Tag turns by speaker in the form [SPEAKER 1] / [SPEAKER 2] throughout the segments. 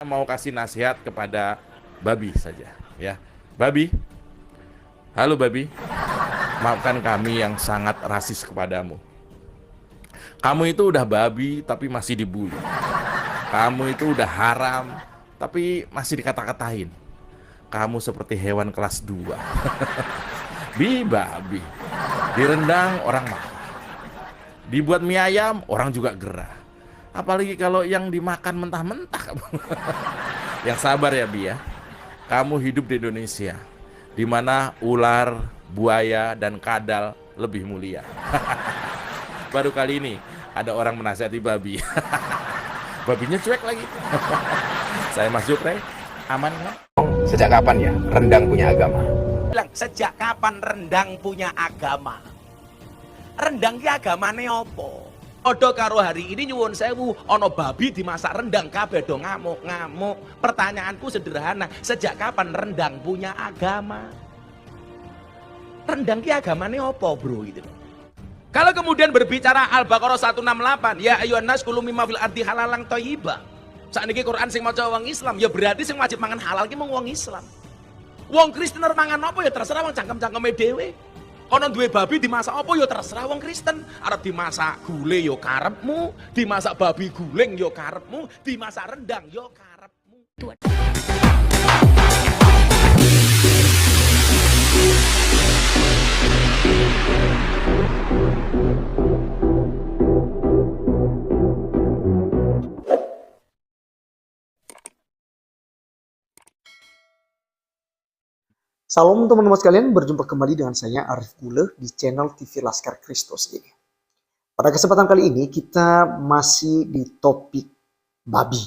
[SPEAKER 1] Mau kasih nasihat kepada Babi saja ya. Babi, halo Babi, maafkan kami yang sangat rasis kepadamu. Kamu itu udah babi tapi masih dibully. Kamu itu udah haram tapi masih dikata-katain. Kamu seperti hewan kelas 2. Babi, direndang orang marah, dibuat mie ayam orang juga gerah. Apalagi kalau yang dimakan mentah-mentah. Yang sabar ya Bi ya. Kamu hidup di Indonesia, di mana ular, buaya, dan kadal lebih mulia. Baru kali ini ada orang menasihati babi. Babinya cuek lagi. Saya Mas Jupre, aman kan?
[SPEAKER 2] Sejak kapan ya rendang punya agama?
[SPEAKER 3] Bilang, sejak kapan rendang punya agama? Rendang ki agamane opo? Odo karo hari ini nyuwun sewu, ono babi dimasak rendang kabeh do ngamuk-ngamuk. Pertanyaanku sederhana, sejak kapan rendang punya agama? Rendang ki agamane opo, bro? Gitu. Kalau kemudian berbicara Al-Baqarah 168, ya ayyuhan nas kulu mimma fil ardi halalang thayyibah. Sakniki Quran sing maca wong Islam, ya berarti sing wajib mangan halal ki mung wong Islam. Wong Kristen mangan apa ya terserah, wong cangkem-cangkeme dhewe. Kono duwe babi dimasak apa ya terserah wong Kristen. Arep dimasak gule ya karepmu, dimasak babi guling ya karepmu, dimasak rendang ya karepmu.
[SPEAKER 4] Salam teman-teman sekalian, berjumpa kembali dengan saya Arif Gule di channel TV Laskar Kristus ini. Pada kesempatan kali ini kita masih di topik babi.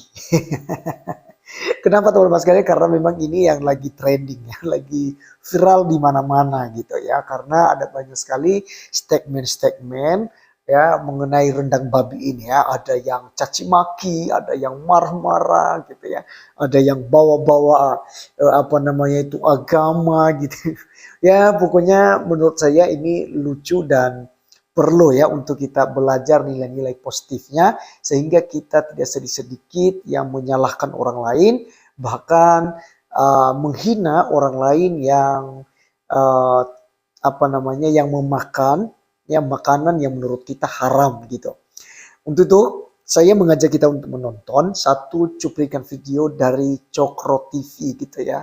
[SPEAKER 4] Kenapa teman-teman sekalian? Karena memang ini yang lagi trending, ya, lagi viral di mana-mana gitu ya. Karena ada banyak sekali statement-statement ya mengenai rendang babi ini ya. Ada yang caci maki, ada yang marah-marah gitu ya. Ada yang bawa-bawa agama gitu. Ya pokoknya menurut saya ini lucu dan perlu ya untuk kita belajar nilai-nilai positifnya sehingga kita tidak sedikit yang menyalahkan orang lain, bahkan menghina orang lain yang yang memakan ya makanan yang menurut kita haram gitu. Untuk itu saya mengajak kita untuk menonton satu cuplikan video dari Cokro TV gitu ya.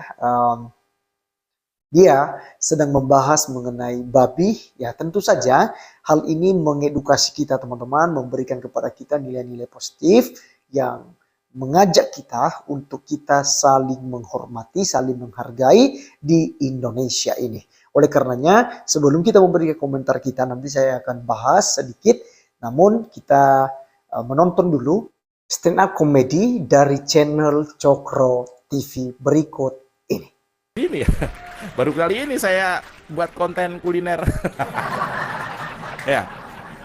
[SPEAKER 4] Dia sedang membahas mengenai babi, ya tentu saja hal ini mengedukasi kita teman-teman, memberikan kepada kita nilai-nilai positif yang mengajak kita untuk kita saling menghormati, saling menghargai di Indonesia ini. Oleh karenanya sebelum kita memberikan komentar kita, nanti saya akan bahas sedikit, namun kita menonton dulu stand up comedy dari channel Cokro TV berikut ini.
[SPEAKER 1] Ini ya, baru kali ini saya buat konten kuliner. Ya,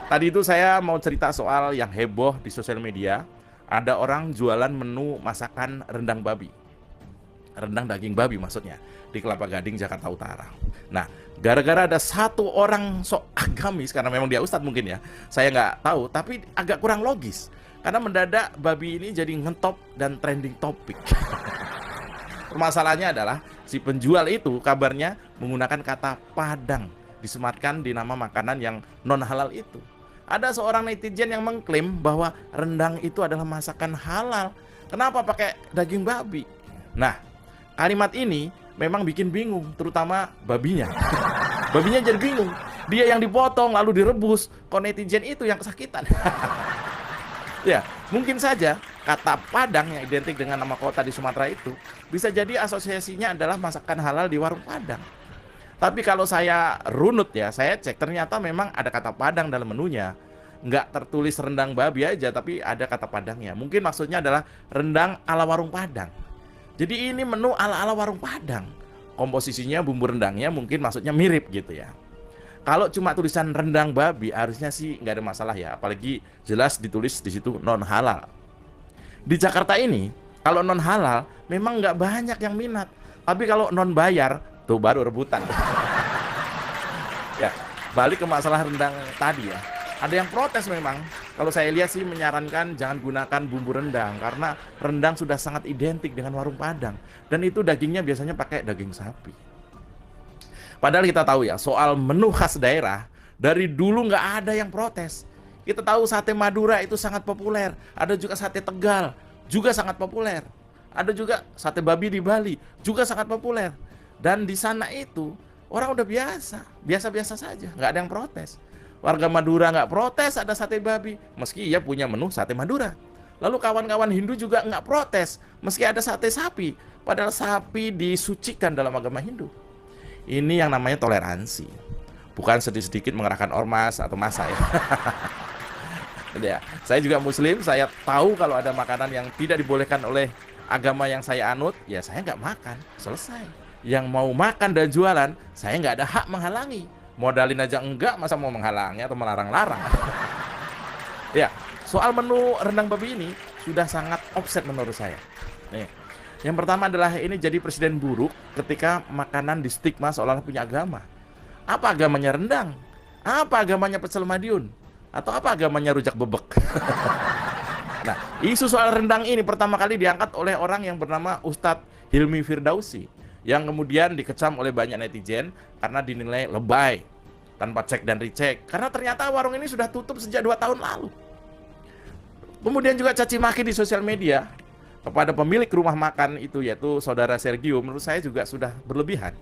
[SPEAKER 1] tadi itu saya mau cerita soal yang heboh di sosial media. Ada orang jualan menu masakan rendang babi. Rendang daging babi maksudnya, di Kelapa Gading, Jakarta Utara. Nah, gara-gara ada satu orang sok agamis, karena memang dia ustadz mungkin ya, saya nggak tahu, tapi agak kurang logis. Karena mendadak babi ini jadi ngetop dan trending topik. Permasalahannya adalah si penjual itu kabarnya menggunakan kata Padang, disematkan di nama makanan yang non halal itu. Ada seorang netizen yang mengklaim bahwa rendang itu adalah masakan halal. Kenapa pakai daging babi? Nah, kalimat ini memang bikin bingung, terutama babinya. Babinya jadi bingung. Dia yang dipotong lalu direbus, kok netizen itu yang kesakitan. Ya, mungkin saja kata Padang yang identik dengan nama kota di Sumatera itu bisa jadi asosiasinya adalah masakan halal di warung Padang. Tapi kalau saya runut ya, saya cek ternyata memang ada kata Padang dalam menunya. Nggak tertulis rendang babi aja, tapi ada kata Padangnya. Mungkin maksudnya adalah rendang ala warung Padang. Jadi ini menu ala-ala warung Padang. Komposisinya, bumbu rendangnya mungkin maksudnya mirip gitu ya. Kalau cuma tulisan rendang babi harusnya sih nggak ada masalah ya, apalagi jelas ditulis di situ non halal. Di Jakarta ini kalau non halal memang nggak banyak yang minat, tapi kalau non bayar tuh baru rebutan. Ya, balik ke masalah rendang tadi ya. Ada yang protes memang. Kalau saya lihat sih menyarankan jangan gunakan bumbu rendang karena rendang sudah sangat identik dengan warung Padang dan itu dagingnya biasanya pakai daging sapi. Padahal kita tahu ya soal menu khas daerah dari dulu nggak ada yang protes. Kita tahu sate Madura itu sangat populer, ada juga sate Tegal juga sangat populer, ada juga sate babi di Bali juga sangat populer. Dan di sana itu orang udah biasa-biasa saja, nggak ada yang protes. Warga Madura nggak protes ada sate babi, meski ia punya menu sate Madura. Lalu kawan-kawan Hindu juga nggak protes, meski ada sate sapi, padahal sapi disucikan dalam agama Hindu. Ini yang namanya toleransi, bukan sedikit-sedikit mengerahkan ormas atau massa ya. Ya, saya juga Muslim, saya tahu kalau ada makanan yang tidak dibolehkan oleh agama yang saya anut, ya saya nggak makan, selesai. Yang mau makan dan jualan, saya nggak ada hak menghalangi. Modalin aja enggak, masa mau menghalangi atau melarang-larang. Ya, soal menu rendang babi ini sudah sangat offset menurut saya. Nih, yang pertama adalah ini jadi presiden buruk ketika makanan di stigma seolah-olah punya agama. Apa agamanya rendang? Apa agamanya pecel Madiun? Atau apa agamanya rujak bebek? Nah, isu soal rendang ini pertama kali diangkat oleh orang yang bernama Ustadz Hilmi Firdausi, yang kemudian dikecam oleh banyak netizen karena dinilai lebay, tanpa cek dan recheck, karena ternyata warung ini sudah tutup sejak 2 tahun lalu. Kemudian juga caci maki di sosial media kepada pemilik rumah makan itu, yaitu saudara Sergio, menurut saya juga sudah berlebihan.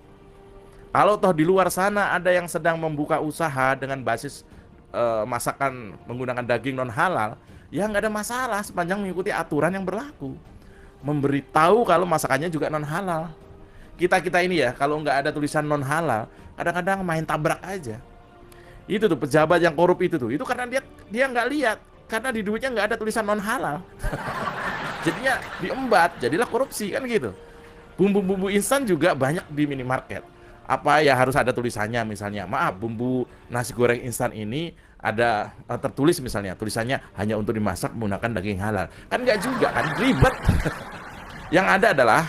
[SPEAKER 1] Kalau toh di luar sana ada yang sedang membuka usaha dengan basis masakan menggunakan daging non halal, ya nggak ada masalah sepanjang mengikuti aturan yang berlaku. Memberitahu kalau masakannya juga non halal. Kita ini ya, kalau nggak ada tulisan non halal, kadang-kadang main tabrak aja. Itu tuh pejabat yang korup itu karena dia nggak lihat, karena di duitnya nggak ada tulisan non halal. Jadinya diembat, jadilah korupsi kan gitu. Bumbu-bumbu instan juga banyak di minimarket. Apa ya harus ada tulisannya, misalnya maaf bumbu nasi goreng instan ini ada tertulis misalnya tulisannya hanya untuk dimasak menggunakan daging halal, kan nggak juga kan, ribet. Yang ada adalah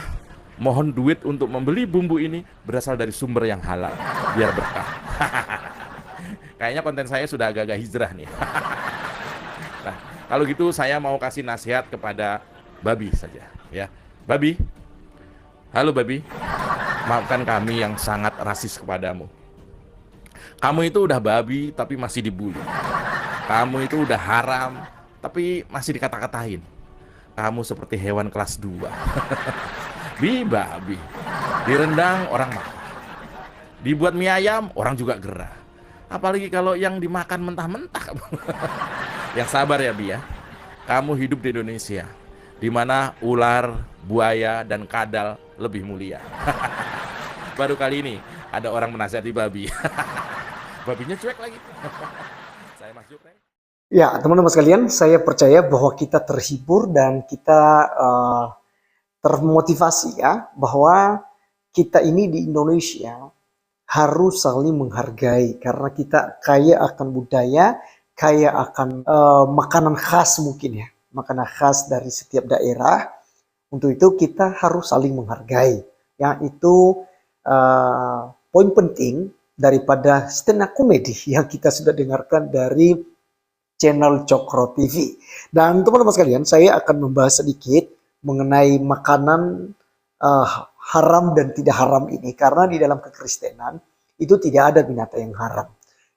[SPEAKER 1] mohon duit untuk membeli bumbu ini berasal dari sumber yang halal biar berkah. Kayaknya konten saya sudah agak-agak hijrah nih. Nah, kalau gitu saya mau kasih nasihat kepada Babi saja ya. Babi, halo Babi, maafkan kami yang sangat rasis kepadamu. Kamu itu udah babi tapi masih dibully. Kamu itu udah haram tapi masih dikata-katain. Kamu seperti hewan kelas 2. Babi. Direndang orang marah. Dibuat mie ayam orang juga gerah. Apalagi kalau yang dimakan mentah-mentah. Yang sabar ya Bi ya. Kamu hidup di Indonesia, di mana ular, buaya dan kadal lebih mulia. Baru kali ini ada orang menasihati babi. Babinya cuek lagi. Saya Mas Jupre.
[SPEAKER 4] Ya, teman-teman sekalian, saya percaya bahwa kita terhibur dan kita termotivasi ya, bahwa kita ini di Indonesia harus saling menghargai karena kita kaya akan budaya, kaya akan makanan khas mungkin ya, makanan khas dari setiap daerah. Untuk itu kita harus saling menghargai. Yang itu poin penting daripada stand up comedy yang kita sudah dengarkan dari channel Cokro TV. Dan teman-teman sekalian, saya akan membahas sedikit mengenai makanan haram dan tidak haram ini. Karena di dalam kekristenan itu tidak ada binatang yang haram.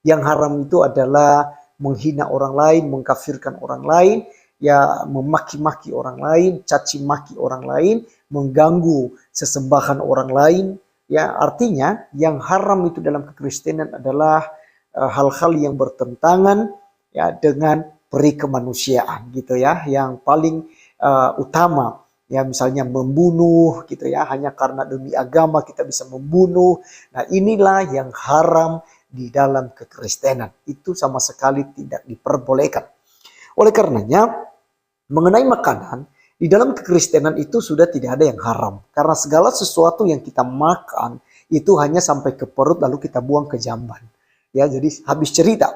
[SPEAKER 4] Yang haram itu adalah menghina orang lain, mengkafirkan orang lain, ya memaki-maki orang lain, caci maki orang lain, mengganggu sesembahan orang lain. Ya, artinya yang haram itu dalam kekristenan adalah hal-hal yang bertentangan ya dengan peri kemanusiaan gitu ya. Yang paling utama ya, misalnya membunuh gitu ya, hanya karena demi agama kita bisa membunuh. Nah, inilah yang haram di dalam kekristenan. Itu sama sekali tidak diperbolehkan. Oleh karenanya, mengenai makanan, di dalam kekristenan itu sudah tidak ada yang haram. Karena segala sesuatu yang kita makan itu hanya sampai ke perut lalu kita buang ke jamban. Ya, jadi habis cerita.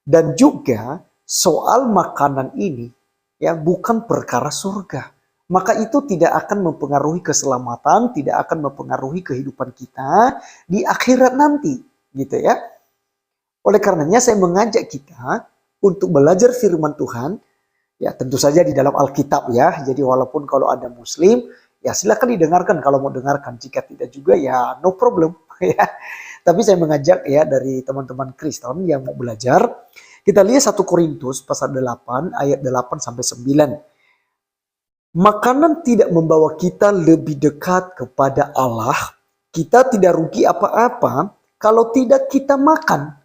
[SPEAKER 4] Dan juga soal makanan ini ya bukan perkara surga. Maka itu tidak akan mempengaruhi keselamatan, tidak akan mempengaruhi kehidupan kita di akhirat nanti, gitu ya. Oleh karenanya saya mengajak kita untuk belajar firman Tuhan, ya tentu saja di dalam Alkitab ya. Jadi walaupun kalau ada Muslim, ya silakan didengarkan kalau mau dengarkan. Jika tidak juga ya no problem ya. Tapi saya mengajak ya dari teman-teman Kristen yang mau belajar, kita lihat 1 Korintus pasal 8 ayat 8 sampai 9. Makanan tidak membawa kita lebih dekat kepada Allah. Kita tidak rugi apa-apa kalau tidak kita makan.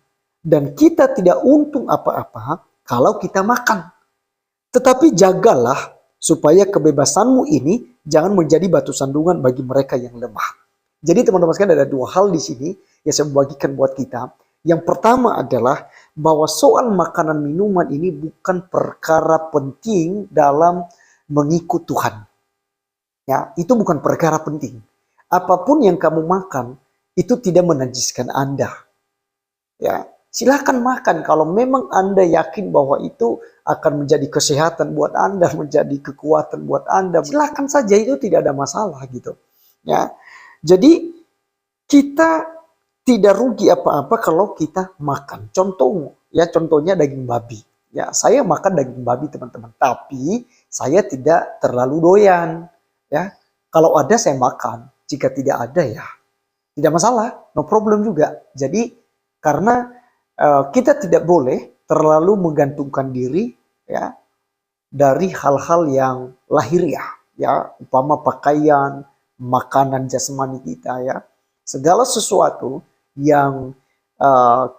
[SPEAKER 4] Dan kita tidak untung apa-apa kalau kita makan. Tetapi jagalah supaya kebebasanmu ini jangan menjadi batu sandungan bagi mereka yang lemah. Jadi teman-teman sekalian, ada dua hal di sini yang saya bagikan buat kita. Yang pertama adalah bahwa soal makanan minuman ini bukan perkara penting dalam mengikut Tuhan. Ya, itu bukan perkara penting. Apapun yang kamu makan itu tidak menajiskan Anda. Ya, silakan makan kalau memang Anda yakin bahwa itu akan menjadi kesehatan buat Anda, menjadi kekuatan buat Anda. Silakan saja, itu tidak ada masalah gitu. Ya. Jadi kita tidak rugi apa-apa kalau kita makan. Contohnya daging babi. Ya, saya makan daging babi teman-teman, tapi saya tidak terlalu doyan. Ya, kalau ada saya makan, jika tidak ada ya tidak masalah, no problem juga. Jadi karena kita tidak boleh terlalu menggantungkan diri ya dari hal-hal yang lahiriah, ya umpama pakaian, makanan jasmani kita ya, segala sesuatu yang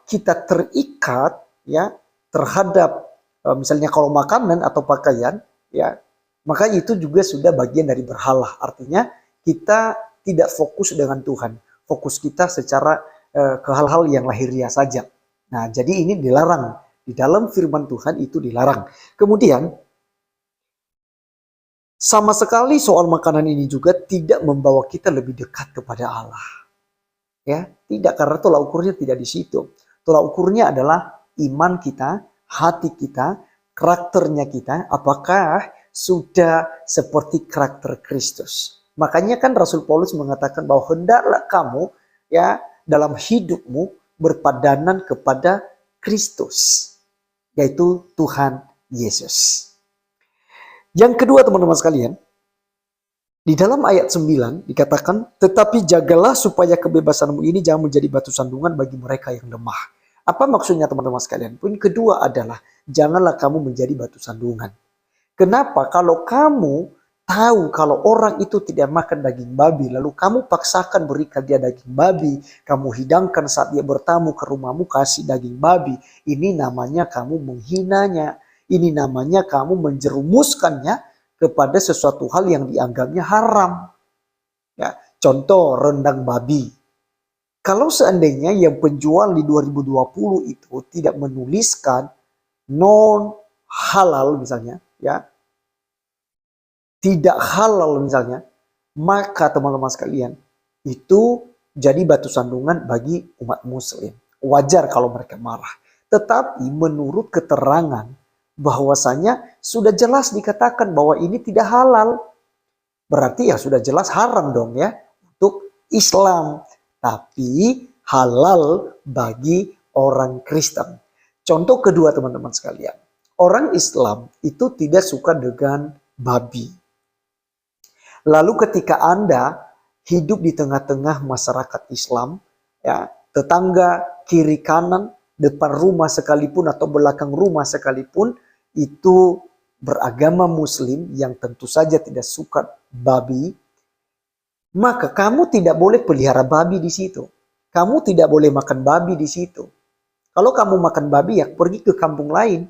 [SPEAKER 4] kita terikat ya terhadap misalnya kalau makanan atau pakaian ya, maka itu juga sudah bagian dari berhala. Artinya kita tidak fokus dengan Tuhan, fokus kita secara ke hal-hal yang lahiriah saja. Nah, jadi ini dilarang di dalam firman Tuhan, itu dilarang. Kemudian sama sekali soal makanan ini juga tidak membawa kita lebih dekat kepada Allah. Ya, tidak, karena tolak ukurnya tidak di situ. Tolak ukurnya adalah iman kita, hati kita, karakternya kita, apakah sudah seperti karakter Kristus. Makanya kan Rasul Paulus mengatakan bahwa hendaklah kamu ya dalam hidupmu berpadanan kepada Kristus, yaitu Tuhan Yesus. Yang kedua teman-teman sekalian, di dalam ayat 9 dikatakan, tetapi jagalah supaya kebebasanmu ini jangan menjadi batu sandungan bagi mereka yang lemah. Apa maksudnya teman-teman sekalian? Poin kedua adalah, janganlah kamu menjadi batu sandungan. Kenapa? Kalau kamu tahu kalau orang itu tidak makan daging babi, lalu kamu paksakan berikan dia daging babi, kamu hidangkan saat dia bertamu ke rumahmu kasih daging babi, ini namanya kamu menghinanya, ini namanya kamu menjerumuskannya kepada sesuatu hal yang dianggapnya haram. Ya, contoh rendang babi. Kalau seandainya yang penjual di 2020 itu tidak menuliskan non halal misalnya, ya, tidak halal misalnya, maka teman-teman sekalian itu jadi batu sandungan bagi umat muslim. Wajar kalau mereka marah. Tetapi menurut keterangan bahwasanya sudah jelas dikatakan bahwa ini tidak halal. Berarti ya sudah jelas haram dong ya untuk Islam. Tapi halal bagi orang Kristen. Contoh kedua teman-teman sekalian. Orang Islam itu tidak suka dengan babi. Lalu ketika Anda hidup di tengah-tengah masyarakat Islam, ya, tetangga kiri kanan, depan rumah sekalipun atau belakang rumah sekalipun itu beragama Muslim yang tentu saja tidak suka babi, maka kamu tidak boleh pelihara babi di situ. Kamu tidak boleh makan babi di situ. Kalau kamu makan babi ya pergi ke kampung lain.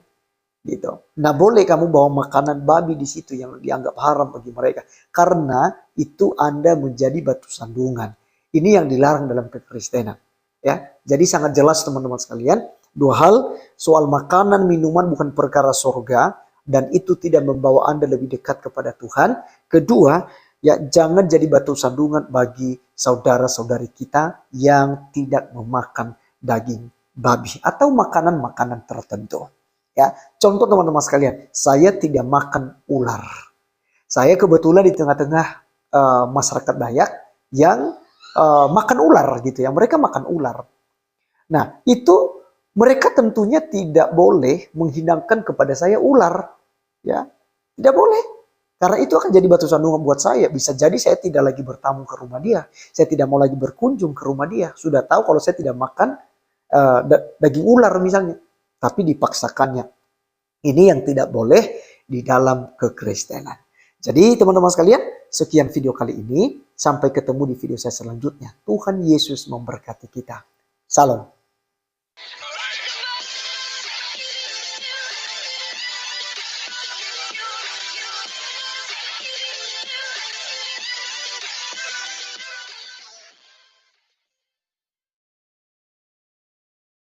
[SPEAKER 4] Gitu. Nah, boleh kamu bawa makanan babi di situ yang dianggap haram bagi mereka, karena itu Anda menjadi batu sandungan. Ini yang dilarang dalam kekristenan. Ya, jadi sangat jelas teman-teman sekalian, dua hal, soal makanan minuman bukan perkara surga dan itu tidak membawa Anda lebih dekat kepada Tuhan. Kedua, ya jangan jadi batu sandungan bagi saudara-saudari kita yang tidak memakan daging babi atau makanan-makanan tertentu. Ya, contoh teman-teman sekalian, saya tidak makan ular. Saya kebetulan di tengah-tengah masyarakat Dayak yang makan ular gitu ya. Mereka makan ular. Nah, itu mereka tentunya tidak boleh menghidangkan kepada saya ular. Ya, tidak boleh. Karena itu akan jadi batu sandungan buat saya. Bisa jadi saya tidak lagi bertamu ke rumah dia. Saya tidak mau lagi berkunjung ke rumah dia. Sudah tahu kalau saya tidak makan daging ular misalnya. Tapi dipaksakannya. Ini yang tidak boleh di dalam kekristenan. Jadi teman-teman sekalian, sekian video kali ini. Sampai ketemu di video saya selanjutnya. Tuhan Yesus memberkati kita. Salam.